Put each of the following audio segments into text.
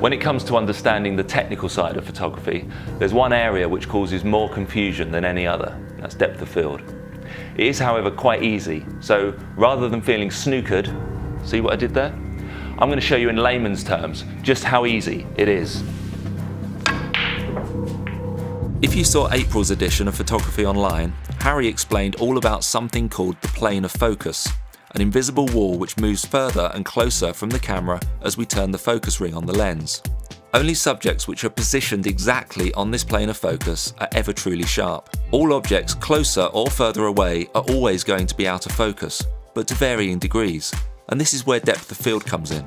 When it comes to understanding the technical side of photography, there's one area which causes more confusion than any other. That's depth of field. It is, however, quite easy. So rather than feeling snookered, see what I did there? I'm going to show you in layman's terms just how easy it is. If you saw April's edition of Photography Online, Harry explained all about something called the plane of focus, an invisible wall which moves further and closer from the camera as we turn the focus ring on the lens. Only subjects which are positioned exactly on this plane of focus are ever truly sharp. All objects closer or further away are always going to be out of focus, but to varying degrees, and this is where depth of field comes in.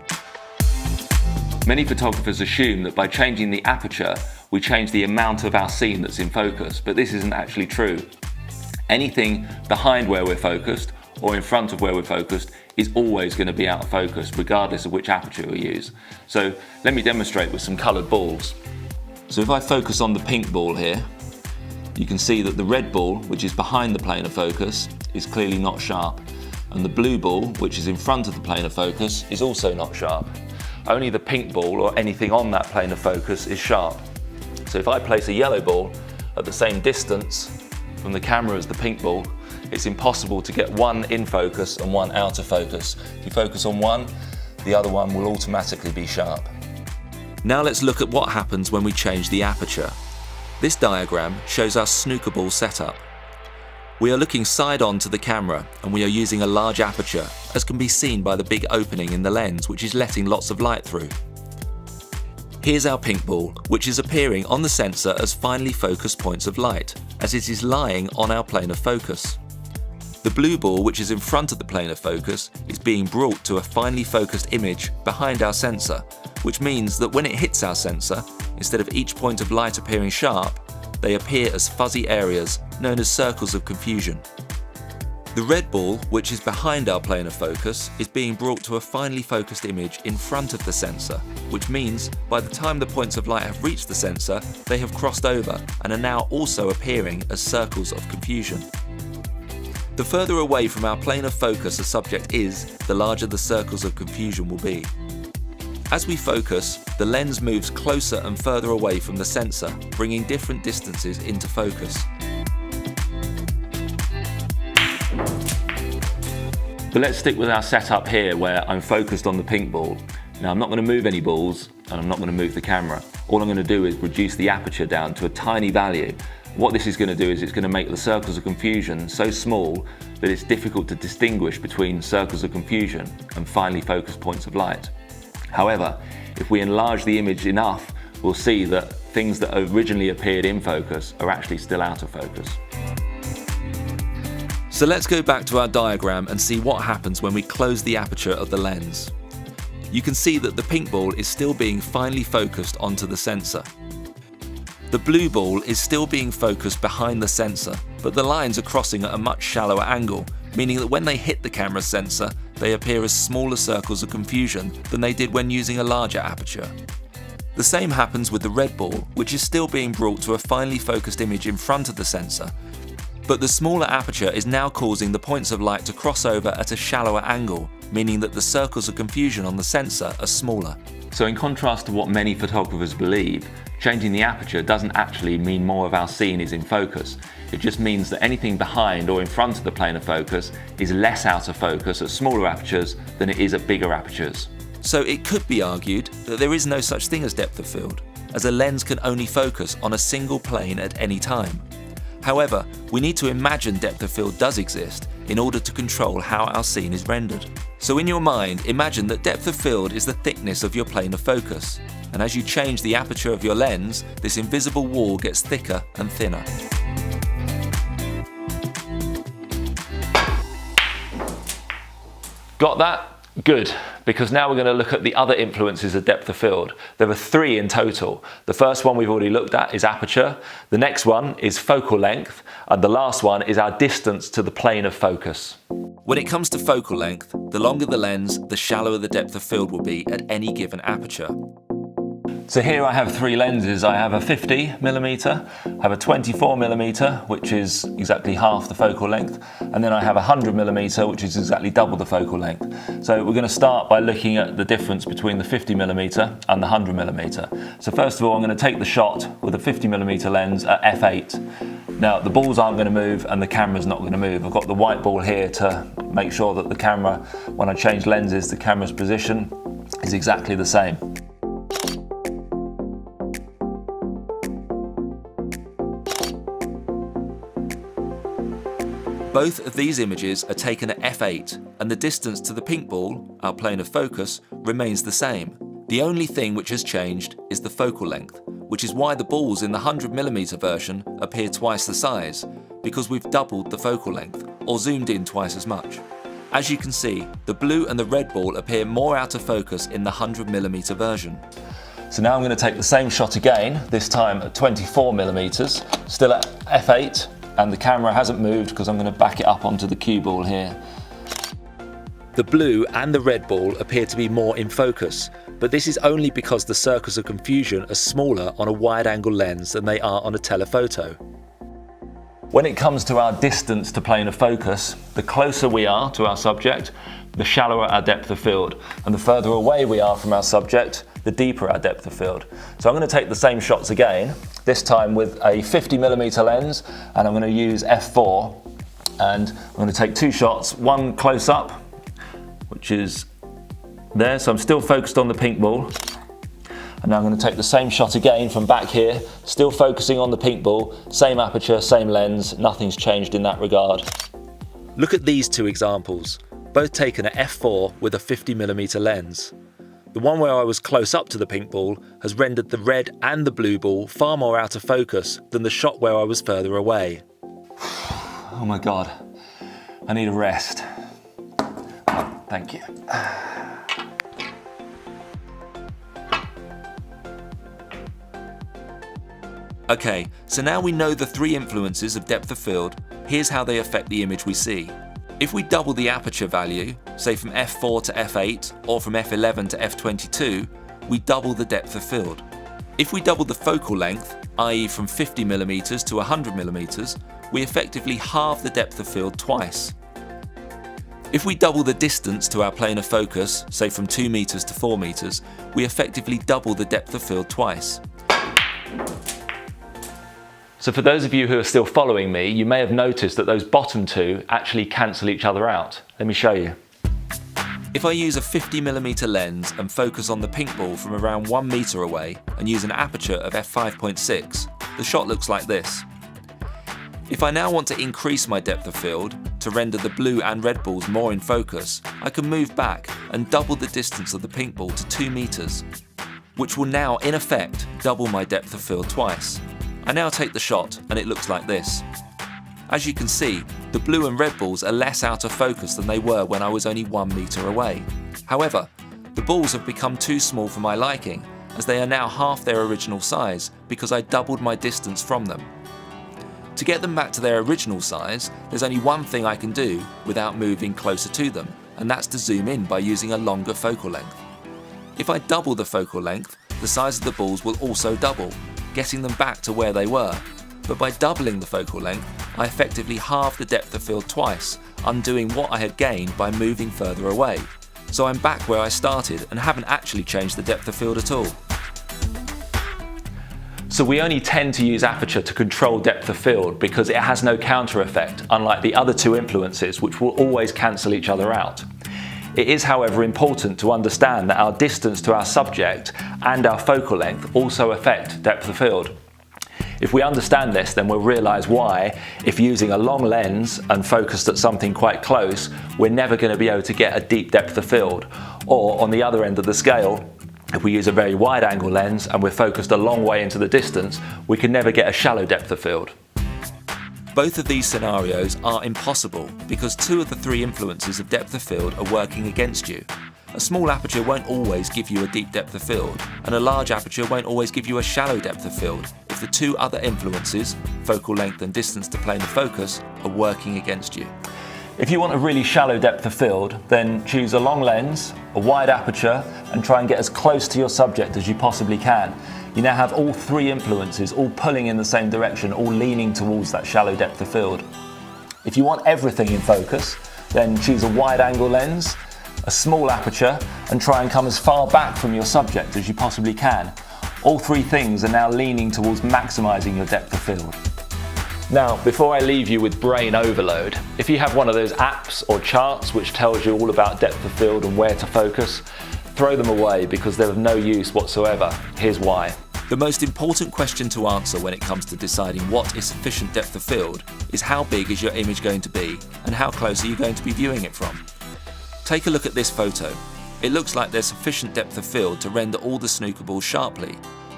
Many photographers assume that by changing the aperture, we change the amount of our scene that's in focus, but this isn't actually true. Anything behind where we're focused or in front of where we're focused is always going to be out of focus, regardless of which aperture we use. So let me demonstrate with some coloured balls. So if I focus on the pink ball here, you can see that the red ball, which is behind the plane of focus, is clearly not sharp. And the blue ball, which is in front of the plane of focus, is also not sharp. Only the pink ball or anything on that plane of focus is sharp. So if I place a yellow ball at the same distance from the camera as the pink ball, it's impossible to get one in focus and one out of focus. If you focus on one, the other one will automatically be sharp. Now let's look at what happens when we change the aperture. This diagram shows our snooker ball setup. We are looking side on to the camera and we are using a large aperture, as can be seen by the big opening in the lens which is letting lots of light through. Here's our pink ball, which is appearing on the sensor as finely focused points of light, as it is lying on our plane of focus. The blue ball, which is in front of the plane of focus, is being brought to a finely focused image behind our sensor, which means that when it hits our sensor, instead of each point of light appearing sharp, they appear as fuzzy areas known as circles of confusion. The red ball, which is behind our plane of focus, is being brought to a finely focused image in front of the sensor, which means by the time the points of light have reached the sensor, they have crossed over and are now also appearing as circles of confusion. The further away from our plane of focus a subject is, the larger the circles of confusion will be. As we focus, the lens moves closer and further away from the sensor, bringing different distances into focus. But let's stick with our setup here where I'm focused on the pink ball. Now I'm not going to move any balls and I'm not going to move the camera. All I'm going to do is reduce the aperture down to a tiny value. What this is going to do is it's going to make the circles of confusion so small that it's difficult to distinguish between circles of confusion and finely focused points of light. However, if we enlarge the image enough, we'll see that things that originally appeared in focus are actually still out of focus. So let's go back to our diagram and see what happens when we close the aperture of the lens. You can see that the pink ball is still being finely focused onto the sensor. The blue ball is still being focused behind the sensor, but the lines are crossing at a much shallower angle, meaning that when they hit the camera's sensor, they appear as smaller circles of confusion than they did when using a larger aperture. The same happens with the red ball, which is still being brought to a finely focused image in front of the sensor, but the smaller aperture is now causing the points of light to cross over at a shallower angle, meaning that the circles of confusion on the sensor are smaller. So in contrast to what many photographers believe, changing the aperture doesn't actually mean more of our scene is in focus. It just means that anything behind or in front of the plane of focus is less out of focus at smaller apertures than it is at bigger apertures. So it could be argued that there is no such thing as depth of field, as a lens can only focus on a single plane at any time. However, we need to imagine depth of field does exist in order to control how our scene is rendered. So in your mind, imagine that depth of field is the thickness of your plane of focus, and as you change the aperture of your lens, this invisible wall gets thicker and thinner. Got that? Good, because now we're going to look at the other influences of depth of field. There are 3 in total. The first one we've already looked at is aperture, the next one is focal length, and the last one is our distance to the plane of focus. When it comes to focal length, the longer the lens, the shallower the depth of field will be at any given aperture. So here I have three lenses. I have a 50mm, I have a 24mm, which is exactly half the focal length, and then I have a 100mm, which is exactly double the focal length. So we're going to start by looking at the difference between the 50mm and the 100mm. So first of all, I'm going to take the shot with a 50mm lens at f8. Now the balls aren't going to move and the camera's not going to move. I've got the white ball here to make sure that the camera, when I change lenses, the camera's position is exactly the same. Both of these images are taken at f8, and the distance to the pink ball, our plane of focus, remains the same. The only thing which has changed is the focal length, which is why the balls in the 100mm version appear twice the size, because we've doubled the focal length, or zoomed in twice as much. As you can see, the blue and the red ball appear more out of focus in the 100mm version. So now I'm going to take the same shot again, this time at 24mm, still at f8, and the camera hasn't moved because I'm going to back it up onto the cue ball here. The blue and the red ball appear to be more in focus, but this is only because the circles of confusion are smaller on a wide-angle lens than they are on a telephoto. When it comes to our distance to plane of focus, the closer we are to our subject, the shallower our depth of field, and the further away we are from our subject, the deeper our depth of field. So I'm going to take the same shots again, this time with a 50mm lens, and I'm going to use f4, and I'm going to take two shots, one close up, which is there, so I'm still focused on the pink ball, and now I'm going to take the same shot again from back here, still focusing on the pink ball, same aperture, same lens, nothing's changed in that regard. Look at these two examples, both taken at f4 with a 50mm lens. The one where I was close up to the pink ball has rendered the red and the blue ball far more out of focus than the shot where I was further away. Oh my God, I need a rest. Oh, thank you. Okay, so now we know the three influences of depth of field, here's how they affect the image we see. If we double the aperture value, say from f4 to f8 or from f11 to f22, we double the depth of field. If we double the focal length, i.e. from 50mm to 100mm, we effectively halve the depth of field twice. If we double the distance to our plane of focus, say from 2 meters to 4 meters, we effectively double the depth of field twice. So for those of you who are still following me, you may have noticed that those bottom two actually cancel each other out. Let me show you. If I use a 50mm lens and focus on the pink ball from around 1 meter away and use an aperture of f5.6, the shot looks like this. If I now want to increase my depth of field to render the blue and red balls more in focus, I can move back and double the distance of the pink ball to 2 meters, which will now in effect double my depth of field twice. I now take the shot and it looks like this. As you can see, the blue and red balls are less out of focus than they were when I was only 1 meter away. However, the balls have become too small for my liking, as they are now half their original size because I doubled my distance from them. To get them back to their original size, there's only one thing I can do without moving closer to them, and that's to zoom in by using a longer focal length. If I double the focal length, the size of the balls will also double, getting them back to where they were. But by doubling the focal length, I effectively halved the depth of field twice, undoing what I had gained by moving further away. So I'm back where I started and haven't actually changed the depth of field at all. So we only tend to use aperture to control depth of field because it has no counter effect, unlike the other two influences which will always cancel each other out. It is, however, important to understand that our distance to our subject and our focal length also affect depth of field. If we understand this, then we'll realise why, if using a long lens and focused at something quite close, we're never going to be able to get a deep depth of field. Or on the other end of the scale, if we use a very wide angle lens and we're focused a long way into the distance, we can never get a shallow depth of field. Both of these scenarios are impossible because two of the three influences of depth of field are working against you. A small aperture won't always give you a deep depth of field, and a large aperture won't always give you a shallow depth of field if the two other influences, focal length and distance to plane of focus, are working against you. If you want a really shallow depth of field, then choose a long lens, a wide aperture, and try and get as close to your subject as you possibly can. You now have all three influences, all pulling in the same direction, all leaning towards that shallow depth of field. If you want everything in focus, then choose a wide angle lens, a small aperture, and try and come as far back from your subject as you possibly can. All three things are now leaning towards maximising your depth of field. Now, before I leave you with brain overload, if you have one of those apps or charts which tells you all about depth of field and where to focus, throw them away because they're of no use whatsoever. Here's why. The most important question to answer when it comes to deciding what is sufficient depth of field is how big is your image going to be and how close are you going to be viewing it from. Take a look at this photo. It looks like there's sufficient depth of field to render all the snooker balls sharply.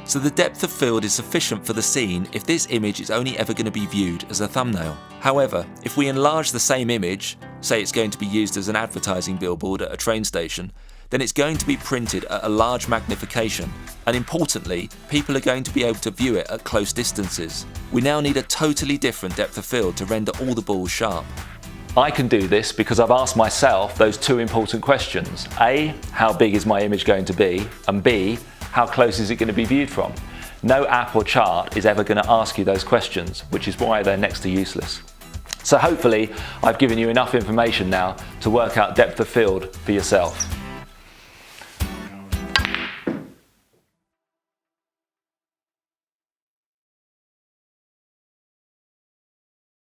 So the depth of field is sufficient for the scene if this image is only ever going to be viewed as a thumbnail. However, if we enlarge the same image, say it's going to be used as an advertising billboard at a train station, then it's going to be printed at a large magnification, and importantly, people are going to be able to view it at close distances. We now need a totally different depth of field to render all the balls sharp. I can do this because I've asked myself those two important questions. A, how big is my image going to be? And B, how close is it going to be viewed from? No app or chart is ever going to ask you those questions, which is why they're next to useless. So hopefully I've given you enough information now to work out depth of field for yourself.